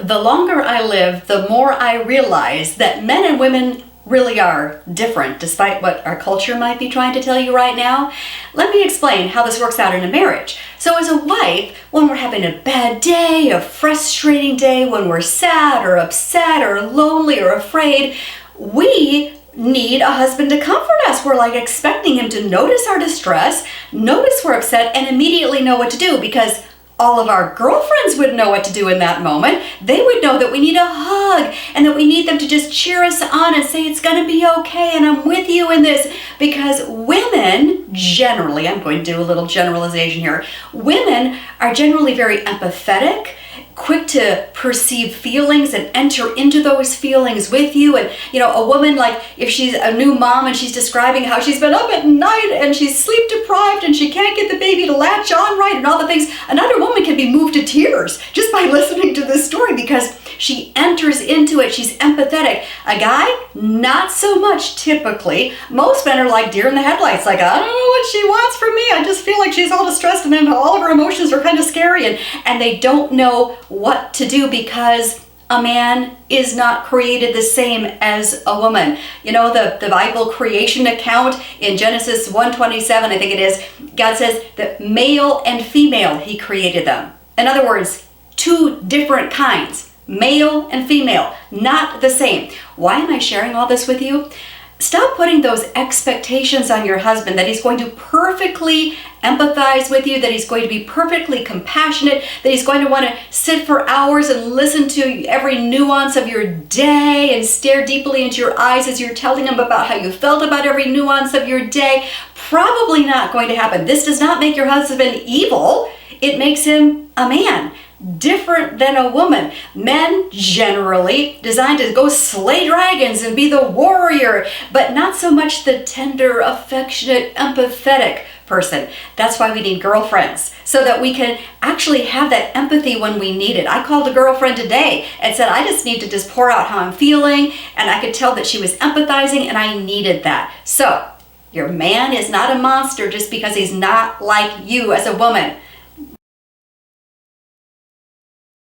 The longer I live, the more I realize that men and women really are different, despite what our culture might be trying to tell you right now. Let me explain how this works out in a marriage. So as a wife, when we're having a bad day, a frustrating day, when we're sad or upset or lonely or afraid, we need a husband to comfort us. We're like expecting him to notice our distress, notice we're upset, and immediately know what to do, because all of our girlfriends would know what to do in that moment. They would know that we need a hug and that we need them to just cheer us on and say, it's going to be okay and I'm with you in this. Because women generally, I'm going to do a little generalization here, women are generally very empathetic, quick to perceive feelings and enter into those feelings with you. And a woman, like if she's a new mom and she's describing how she's been up at night and she's sleep deprived and she can't get the baby to latch on right and all the things, another woman can be moved to tears just by listening to this story because she enters into it. She's empathetic. A guy, not so much typically. Most men are like deer in the headlights, like, I don't know what she wants from me. I just feel like she's all distressed and then all of her emotions are kind of scary, and they don't know what to do because a man is not created the same as a woman. The Bible creation account in Genesis 1:27, I think it is, God says that male and female he created them. In other words, two different kinds, male and female, not the same. Why am I sharing all this with you? Stop putting those expectations on your husband that he's going to perfectly empathize with you, that he's going to be perfectly compassionate, that he's going to want to sit for hours and listen to every nuance of your day and stare deeply into your eyes as you're telling him about how you felt about every nuance of your day. Probably not going to happen. This does not make your husband evil. It makes him a man. Different than a woman. Men generally designed to go slay dragons and be the warrior, but not so much the tender, affectionate, empathetic person. That's why we need girlfriends, so that we can actually have that empathy when we need it. I called a girlfriend today and said, I just need to just pour out how I'm feeling, and I could tell that she was empathizing and I needed that. So, your man is not a monster just because he's not like you as a woman.